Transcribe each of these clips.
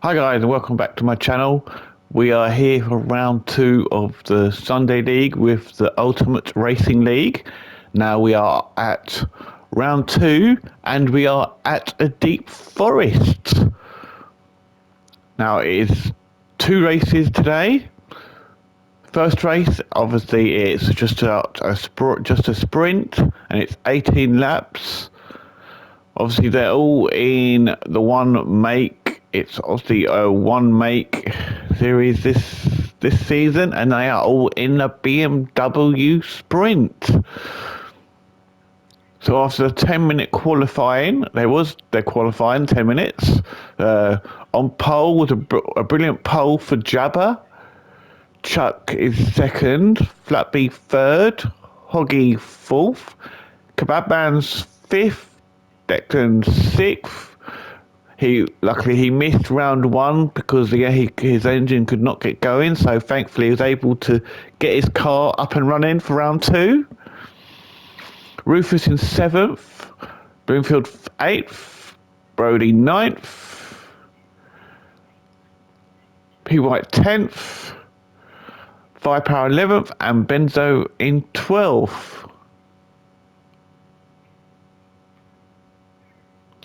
Hi guys and welcome back to my channel. We are here for round 2 of the Sunday League with the Ultimate Racing League. Now we are at round 2 and we are at a deep forest. Now it is 2 races today. First race, obviously it's just a sprint and it's 18 laps. Obviously they're all in the one make. It's obviously a one make series this season, and they are all in the BMW Sprint. So after the 10-minute qualifying, they're qualifying 10 minutes. On pole was a brilliant pole for Jabba. Chuck is second, Flatby third, Hoggy fourth, Kebabman's fifth, Declan sixth. Luckily he missed round 1 because his engine could not get going, so thankfully he was able to get his car up and running for round 2. Rufus in 7th, Bloomfield 8th, Brody 9th, P White 10th, Firepower 11th, and Benzo in 12th.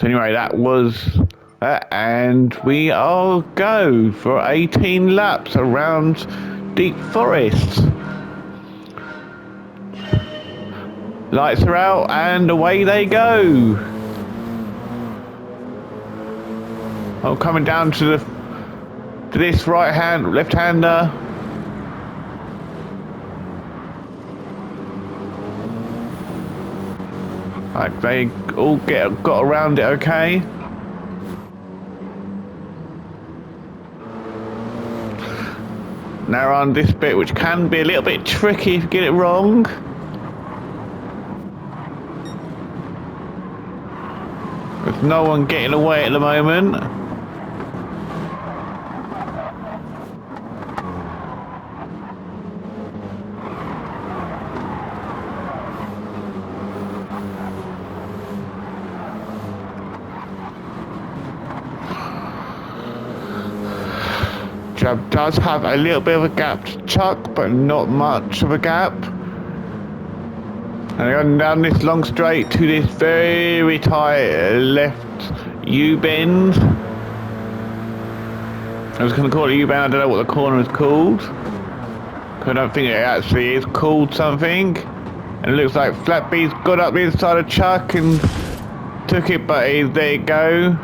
So anyway, that was and we all go for 18 laps around Deep Forest. Lights are out and away they go. Oh, coming down to this left-hander. Like they all got around it okay. Now on this bit, which can be a little bit tricky if you get it wrong. There's no one getting away at the moment. Jab does have a little bit of a gap to Chuck, but not much of a gap. And going down this long straight to this very tight left U-bend. I was going to call it U-bend, I don't know what the corner is called. I don't think it actually is called something. And it looks like Flatby's got up the inside of Chuck and took it, but there you go.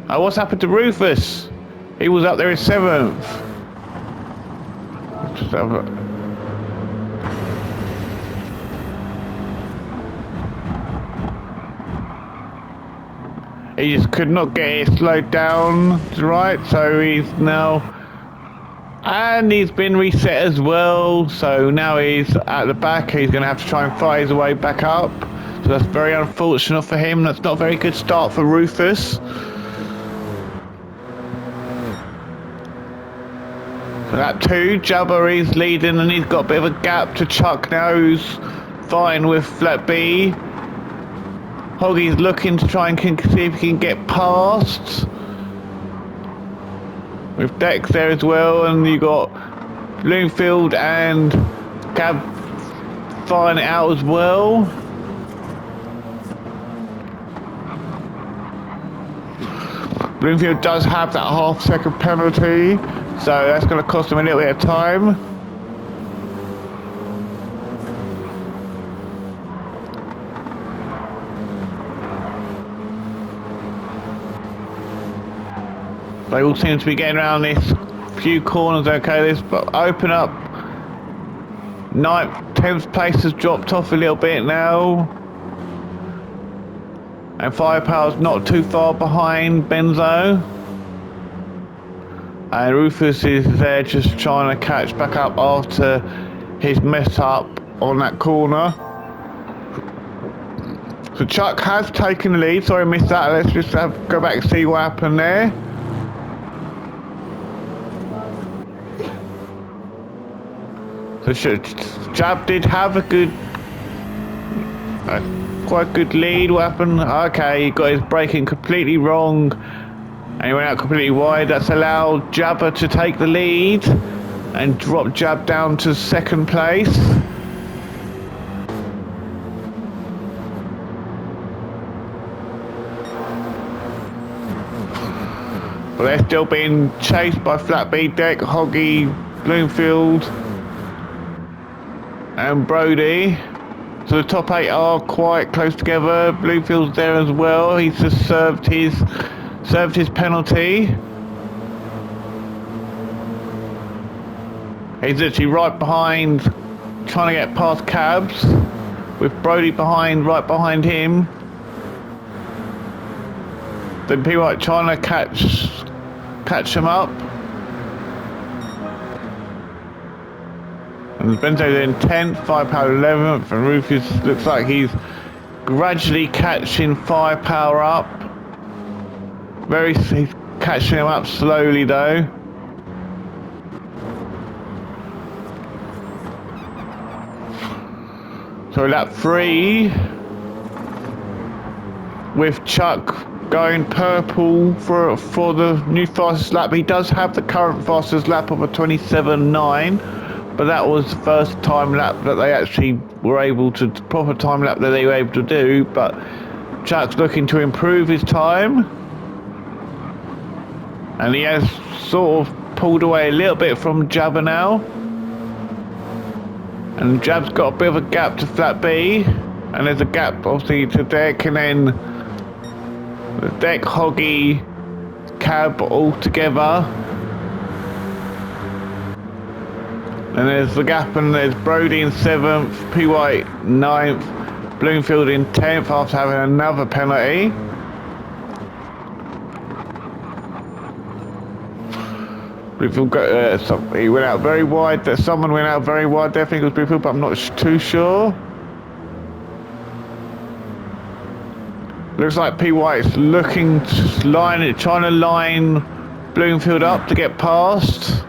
Oh, what's happened to Rufus? He was up there in 7th. He just could not get it slowed down, right? So he's now... And he's been reset as well. So now he's at the back. He's going to have to try and fight his way back up. So that's very unfortunate for him. That's not a very good start for Rufus. Lap 2, Jabba is leading and he's got a bit of a gap to Chuck now, who's fighting with Flatby. Hoggy's looking to try and see if he can get past. With Dex there as well, and you got Bloomfield and Cab fighting it out as well. Bloomfield does have that half-second penalty. So that's going to cost him a little bit of time. They all seem to be getting around this few corners okay. This open up. 9th, 10th place has dropped off a little bit now. And Firepower's not too far behind Benzo. And Rufus is there just trying to catch back up after his mess up on that corner. So Chuck has taken the lead. Sorry I missed that. Let's just go back and see what happened there. So Jab did have a good Quite good lead. What happened? Okay, he got his braking completely wrong and he went out completely wide. That's allowed Jabba to take the lead and drop Jab down to second place. But they're still being chased by Flatbeat, Deck, Hoggy, Bloomfield and Brody. So the top 8 are quite close together. Bloomfield's there as well. He's just served his penalty. He's actually right behind, trying to get past Cabs, with Brody right behind him. Then people are trying to catch him up. And Benzo's in 10th, Firepower 11th, and Rufus looks like he's gradually catching Firepower up. He's catching him up slowly though. So lap 3, with Chuck going purple for the new fastest lap. He does have the current fastest lap of a 27.9, but that was the first time lap that they actually were able to, proper time lap that they were able to do. But Chuck's looking to improve his time, and he has sort of pulled away a little bit from Jabba now. And Jab's got a bit of a gap to Flat B, and there's a gap obviously to Deck, and then the Deck, Hoggy, Cab all together. And there's the gap, and there's Brody in 7th, P White 9th, Bloomfield in 10th after having another penalty. Bloomfield he went out very wide. Someone went out very wide there. I think it was Bloomfield, but I'm not too sure. Looks like P White's trying to line Bloomfield up to get past.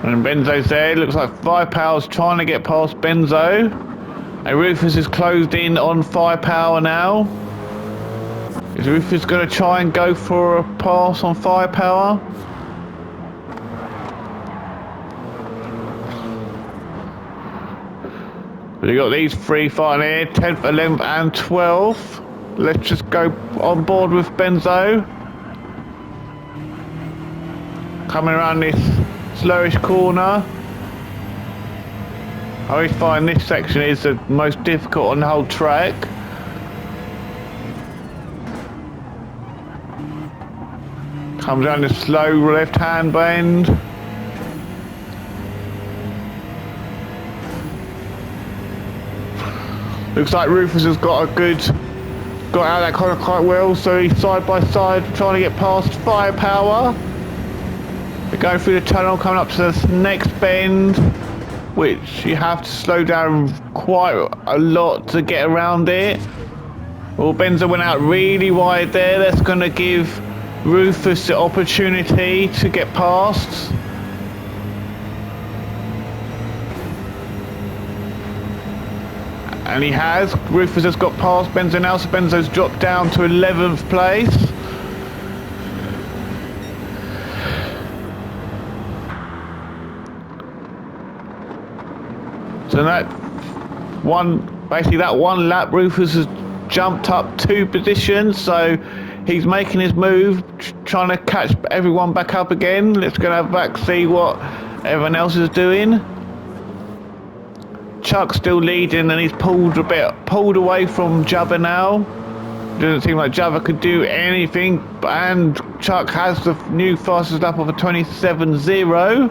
And Benzo's there. Looks like Firepower's trying to get past Benzo. And Rufus is closed in on Firepower now. Is Rufus going to try and go for a pass on Firepower? But you got these 3 fighting here, 10th, 11th and 12th. Let's just go on board with Benzo. Coming around this slowish corner. I always find this section is the most difficult on the whole track. Comes down this slow left-hand bend. Looks like Rufus has got out of that corner quite well, so he's side by side trying to get past Firepower. They're going through the tunnel, coming up to this next bend, which you have to slow down quite a lot to get around it. Well, Benzo went out really wide there. That's going to give Rufus the opportunity to get past. And he has. Rufus has got past Benzo now, so Benzo's dropped down to 11th place. So that one lap, Rufus has jumped up 2 positions, so he's making his move, trying to catch everyone back up again. Let's go back, see what everyone else is doing. Chuck's still leading, and he's pulled away from Jabba now. Doesn't seem like Jabba could do anything, and Chuck has the new fastest lap of a 27.0.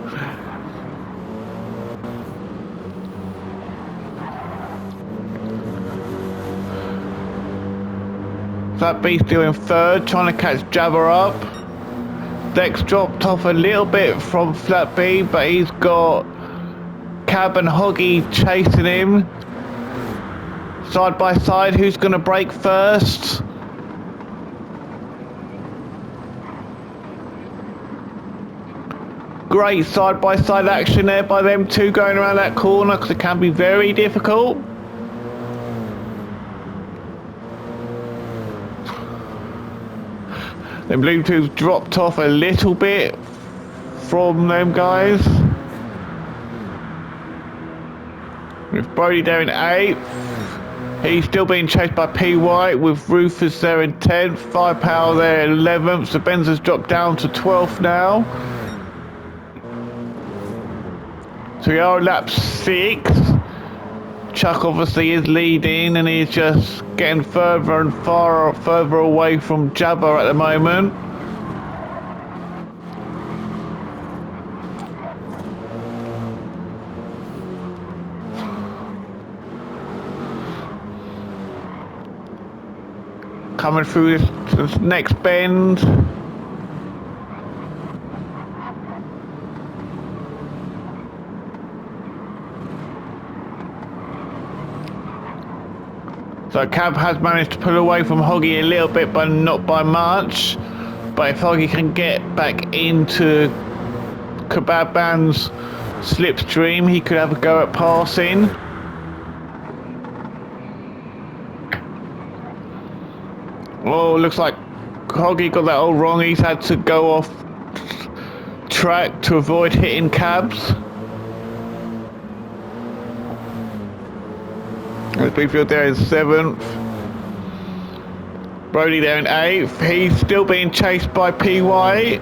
Flat B still in 3rd, trying to catch Jabba up. Dex dropped off a little bit from Flat B, but he's got Cab and Hoggy chasing him. Side by side, who's going to break first? great side-by-side action there by them two going around that corner, because it can be very difficult. Then Bluetooth dropped off a little bit from them guys. With Brody there in 8th. He's still being chased by P. White with Rufus there in 10th. Firepower there in 11th. So Benzer's dropped down to 12th now. So we are lap 6. Chuck obviously is leading and he's just getting further and further away from Jabba at the moment. Coming through this next bend. So Cab has managed to pull away from Hoggy a little bit, but not by much. But if Hoggy can get back into Kebab Band's slipstream, he could have a go at passing. Oh, looks like Hoggy got that all wrong. He's had to go off track to avoid hitting cabs. Bluefield there in 7th. Brody there in 8th. He's still being chased by P. White.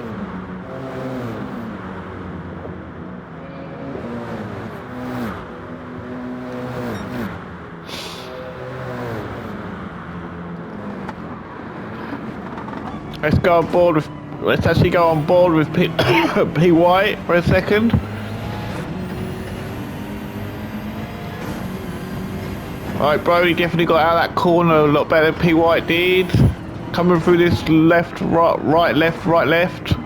Let's actually go on board with P. White for a second. Alright, Brody definitely got out of that corner a lot better than P. White did. Coming through this left, right, left, right, left.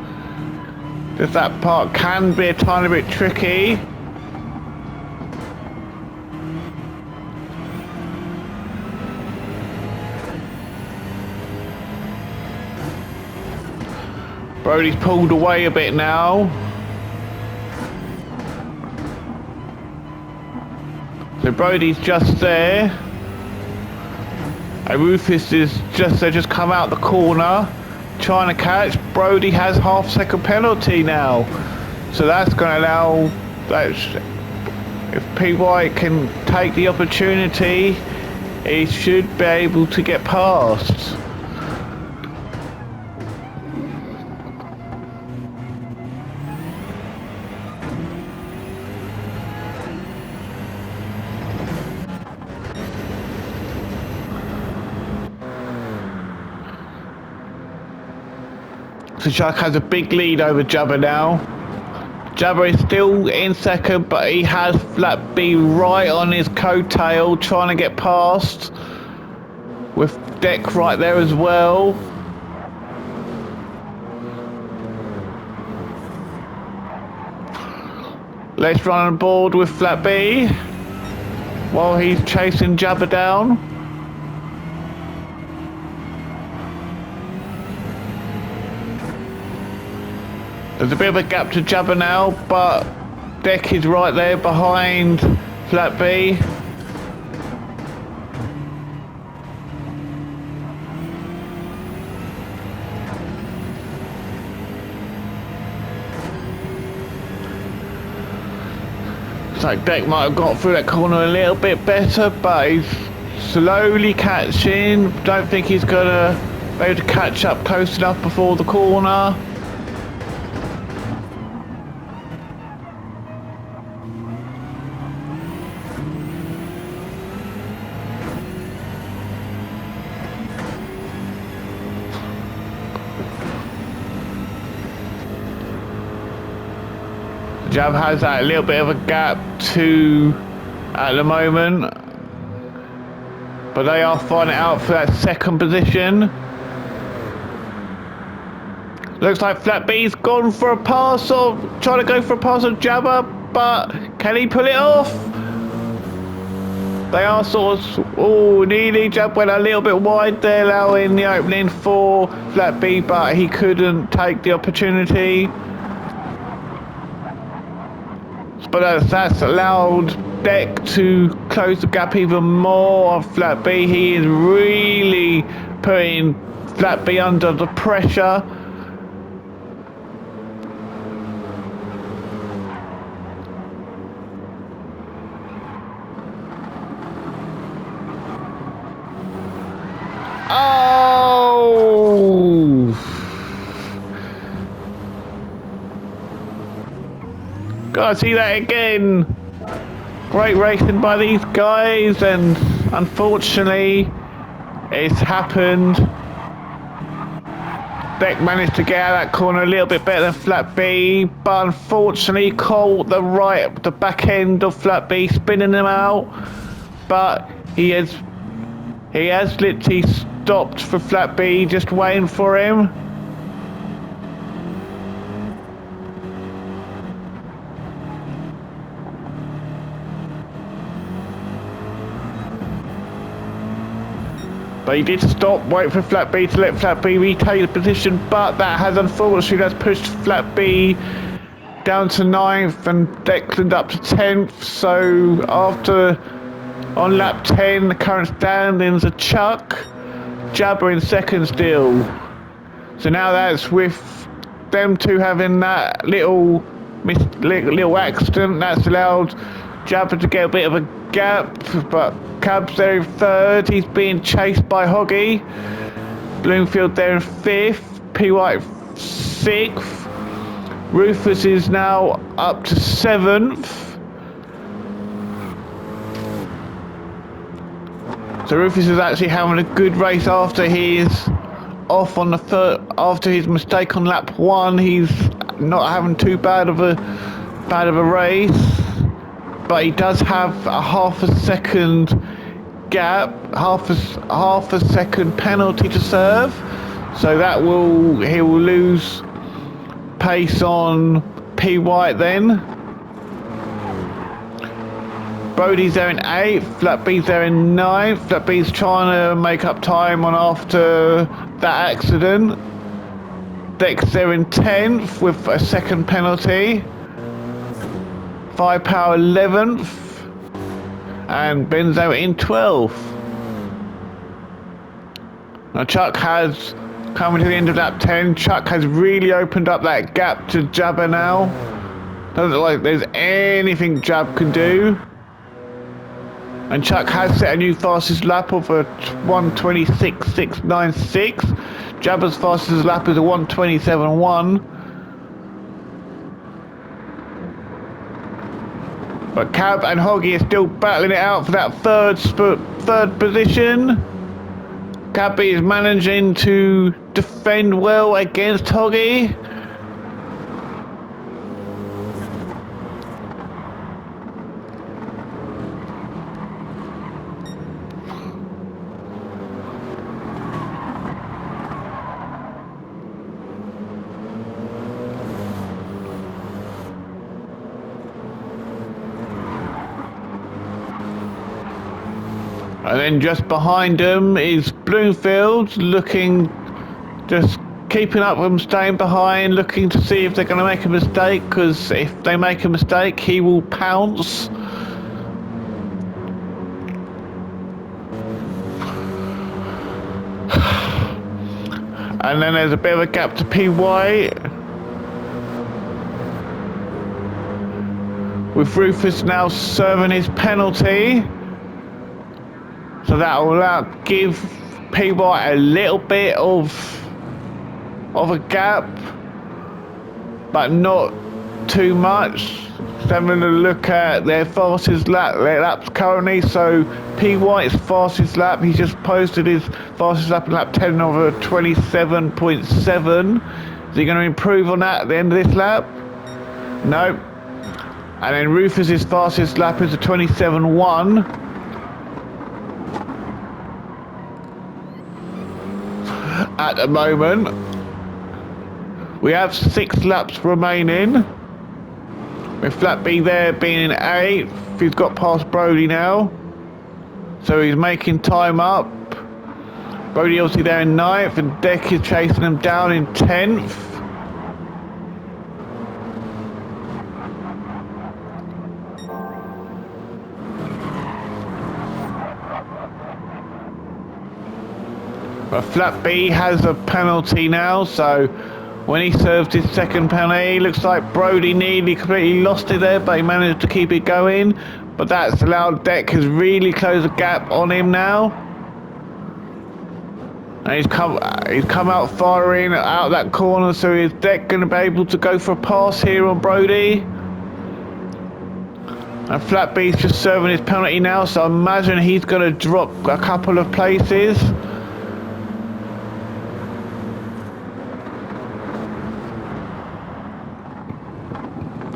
Just that part can be a tiny bit tricky. Brody's pulled away a bit now. So Brody's just there. And Rufus is just come out the corner, trying to catch. Brody has half-second penalty now. So that's going to allow that. If P. White can take the opportunity, he should be able to get past. So Chuck has a big lead over Jabba now. Jabba is still in 2nd, but he has Flat B right on his coattail, trying to get past. With Deck right there as well. Let's run on board with Flat B while he's chasing Jabba down. There's a bit of a gap to Jabba now, but Deck is right there behind Flat B. Looks like Deck might have got through that corner a little bit better, but he's slowly catching. Don't think he's gonna be able to catch up close enough before the corner. Jab has that little bit of a gap too at the moment, but they are fighting it out for that 2nd position. Looks like Flat B's gone for a pass, or trying to go for a pass on Jabba, but can he pull it off? They are sort of, nearly Jab went a little bit wide there, allowing the opening for Flat B, but he couldn't take the opportunity. but that's allowed Deck to close the gap even more on Flat B. He is really putting Flat B under the pressure. Oh! Gotta see that again. Great racing by these guys, and unfortunately, it's happened. Beck managed to get out of that corner a little bit better than Flat B, but unfortunately caught the back end of Flat B, spinning him out. But he has literally stopped for Flat B, just waiting for him. But he did stop, wait for Flat B to let Flat B retake the position, but that has unfortunately pushed Flat B down to 9th and Declan up to 10th. So on lap 10, the current standings are Chuck, Jabber in second still. So now that's with them two having that little accident, that's allowed Jabber to get a bit of a gap, but Cab's there in third. He's being chased by Hoggy. Bloomfield there in fifth. P. White sixth. Rufus is now up to seventh. So Rufus is actually having a good race after he is off on the third. After his mistake on lap 1, he's not having too bad of a race. But he does have a half a second gap, half a second penalty to serve, so he will lose pace on P. White then. Brody's there in 8th, Flat B's there in 9th. Flat B's trying to make up time on after that accident. Deck's there in 10th with a second penalty. 5 Power 11th, and Benzo in 12th. Now Chuck has, coming to the end of lap 10, Chuck has really opened up that gap to Jabber now. Doesn't look like there's anything Jab can do. And Chuck has set a new fastest lap of a 1:26.696. Jabber's fastest lap is a 1:27.1. But Cab and Hoggy are still battling it out for that third position. Cabby is managing to defend well against Hoggy. And then just behind them is Bloomfield, just keeping up with them, staying behind, looking to see if they're going to make a mistake, because if they make a mistake, he will pounce. And then there's a bit of a gap to P. White, with Rufus now serving his penalty. So that will give P. White a little bit of a gap, but not too much. Just having a look at their laps currently. So P. White's fastest lap, he's just posted his fastest lap in lap 10 of a 27.7. Is he going to improve on that at the end of this lap? No. And then Rufus's fastest lap is a 27.1. At the moment, we have 6 laps remaining, with Flat B there being in 8th. He's got past Brody now, so he's making time up. Brody obviously there in 9th, and Deck is chasing him down in 10th. But Flat B has a penalty now, so when he served his second penalty, looks like Brody nearly completely lost it there, but he managed to keep it going. But that's allowed Deck has really closed the gap on him now. And he's come out firing out that corner, so is Deck going to be able to go for a pass here on Brody? And Flat B's just serving his penalty now, so I imagine he's going to drop a couple of places.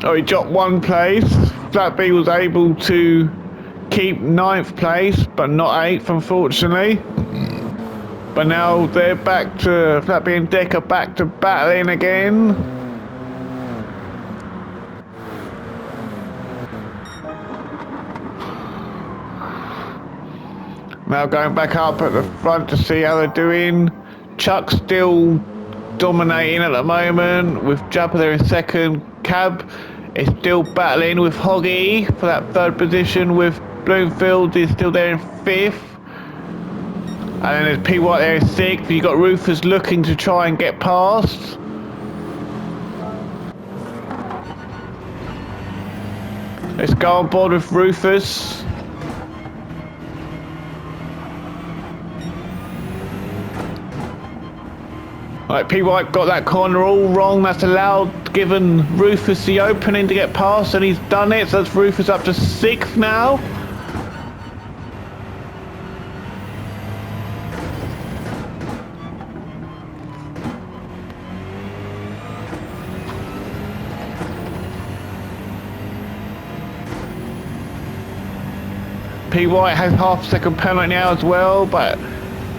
Oh, he dropped one place. Flat B was able to keep 9th place, but not 8th, unfortunately. But now they're back to, Flat B and Deck are back to battling again. Now going back up at the front to see how they're doing. Chuck's still dominating at the moment with Jabba there in second. Cab is still battling with Hoggy for that 3rd position, with Bloomfield is still there in 5th. And then there's P. White there in 6th. You've got Rufus looking to try and get past. Let's go on board with Rufus. Right, P. White got that corner all wrong. That's allowed, given Rufus the opening to get past, and he's done it. So that's Rufus up to 6th now. P. White has half-second penalty now as well, but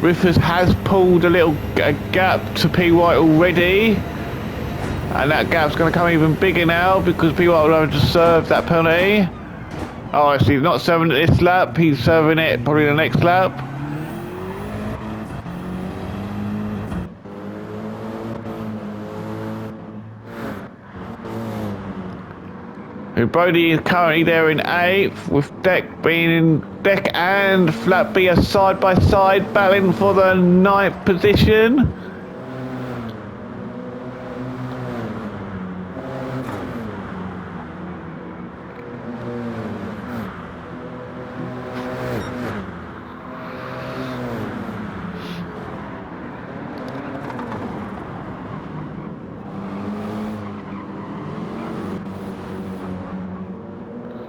Rufus has pulled a gap to P. White already, and that gap's going to come even bigger now because P. White will have to serve that penalty. Oh, actually, he's not serving it this lap. He's serving it probably the next lap. Brody is currently there in 8th, with Deck and Flat B are side by side battling for the 9th position.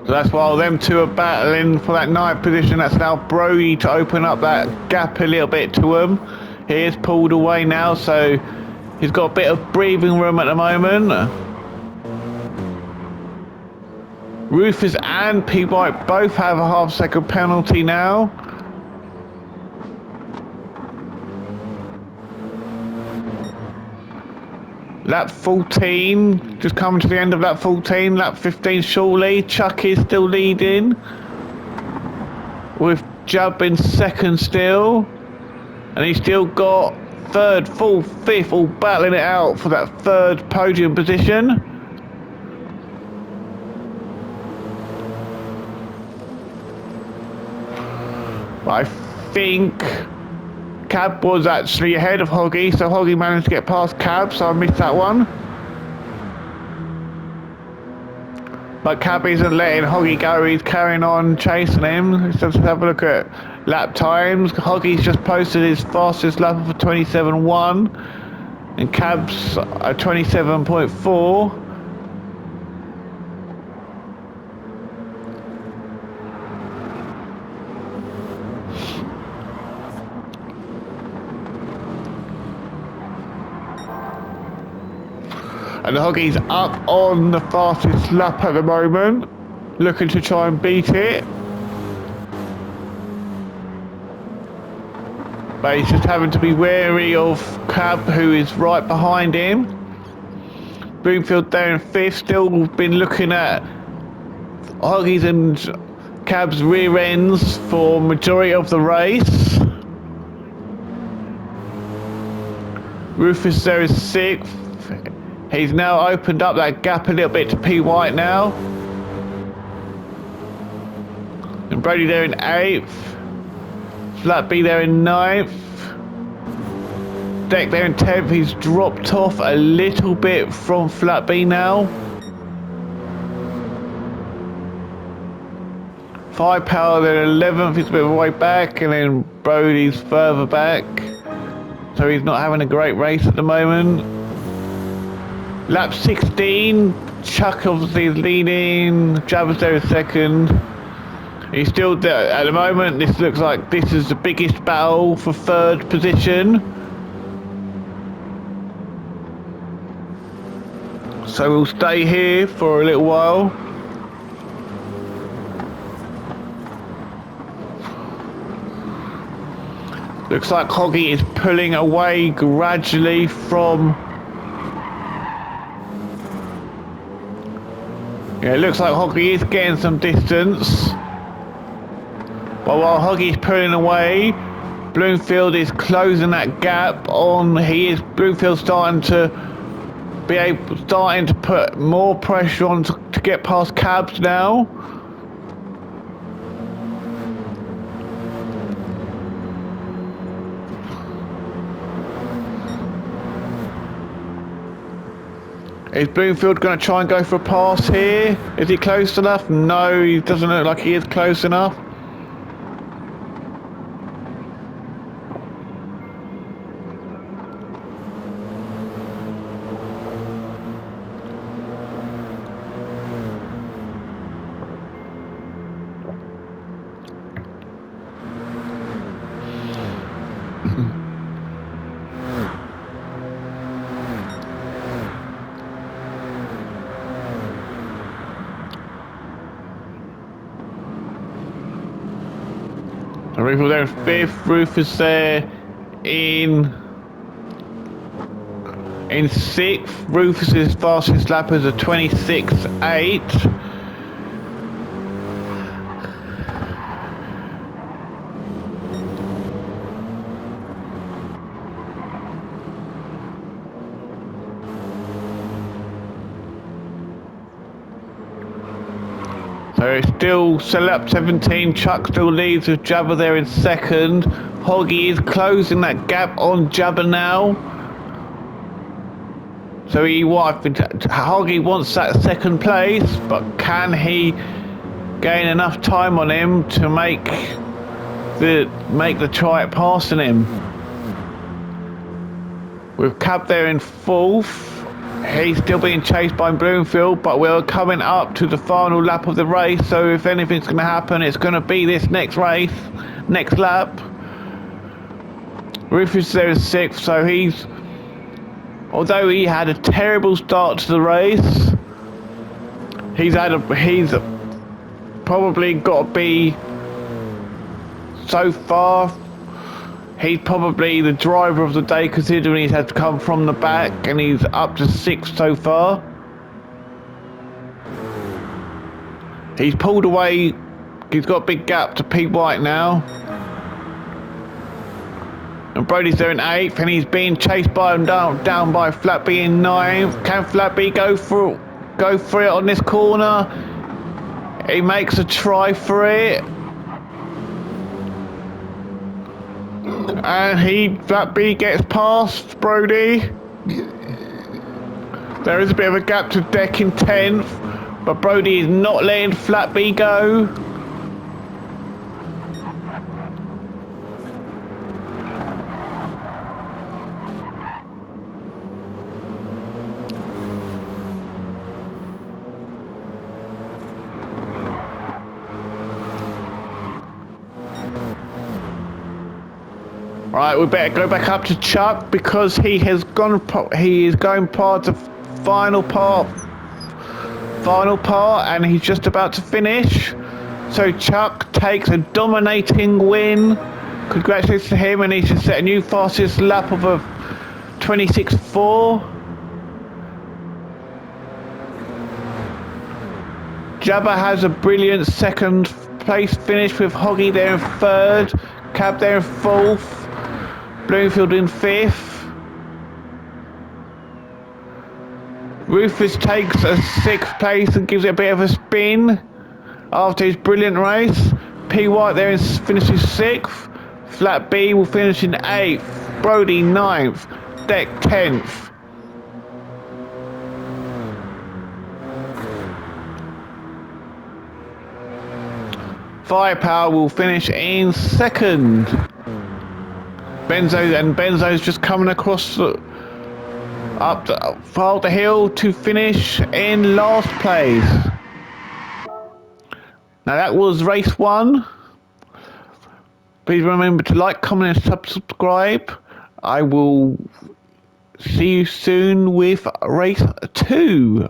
So that's while them two are battling for that 9th position. That's now Brody to open up that gap a little bit to him. He is pulled away now, so he's got a bit of breathing room at the moment. Rufus and P. White both have a half-second penalty now. Lap 14, just coming to the end of lap 14, lap 15 shortly. Chuck is still leading, with Jub in 2nd still. And he's still got 3rd, 4th, 5th, all battling it out for that 3rd podium position. I think Cab was actually ahead of Hoggy, so Hoggy managed to get past Cab, so I missed that one. But Cab isn't letting Hoggy go, he's carrying on chasing him. Let's just have a look at lap times. Hoggy's just posted his fastest lap of a 27.1 and Cab's a 27.4. And the Hoggy's up on the fastest lap at the moment, looking to try and beat it. But he's just having to be wary of Cab, who is right behind him. Bloomfield there in 5th, still been looking at Hoggy's and Cab's rear ends for majority of the race. Rufus there is 6th. He's now opened up that gap a little bit to P. White now. And Brody there in 8th. Flat B there in 9th. Deck there in 10th. He's dropped off a little bit from Flat B now. 5 Power then 11th. He's a bit of a way back, and then Brody's further back. So he's not having a great race at the moment. Lap 16. Chuck obviously is leading. Jabba's there in second. He's still there at the moment. This looks like this is the biggest battle for third position. So we'll stay here for a little while. Looks like Hoggy is pulling away gradually from... Yeah, it looks like Hoggy is getting some distance. But while Hoggy's pulling away, Bloomfield is closing that gap on. Bloomfield starting to put more pressure on to get past cabs now. Is Bloomfield going to try and go for a pass here? Is he close enough? No, he doesn't look like he is close enough. Rufus there in 5th, Rufus there in 6th. Rufus's fastest lap is a 26.8. So it's still lap 17, Chuck still leads with Jabba there in second. Hoggy is closing that gap on Jabba now. So Hoggy wants that second place, but can he gain enough time on him to make the try at passing him? With Cab there in 4th. He's still being chased by Bloomfield, but we're coming up to the final lap of the race, so if anything's going to happen, it's going to be this next lap. Rufus is there in 6th, so although he had a terrible start to the race, he's probably got to be, so far, he's probably the driver of the day, considering he's had to come from the back, and he's up to 6th so far. He's pulled away. He's got a big gap to Pete White now. And Brody's there in 8th, and he's being chased by him down by Flat B in 9th. Can Flat B go for it on this corner? He makes a try for it. And Flat B gets past Brody. There is a bit of a gap to Deck in 10th, but Brody is not letting Flat B go. Right, we better go back up to Chuck because he is going past the final part, and he's just about to finish. So Chuck takes a dominating win. Congratulations to him, and he's just set a new fastest lap of a 26.4. Jabba has a brilliant second place finish with Hoggy there in 3rd, Cab there in 4th. Bloomfield in 5th. Rufus takes a 6th place and gives it a bit of a spin after his brilliant race. P. White there finishes 6th. Flat B will finish in 8th. Brody 9th, Deck 10th. Firepower will finish in 2nd. Benzo's just coming across up the hill to finish in last place. Now that was race 1. Please remember to like, comment and subscribe. I will see you soon with race 2.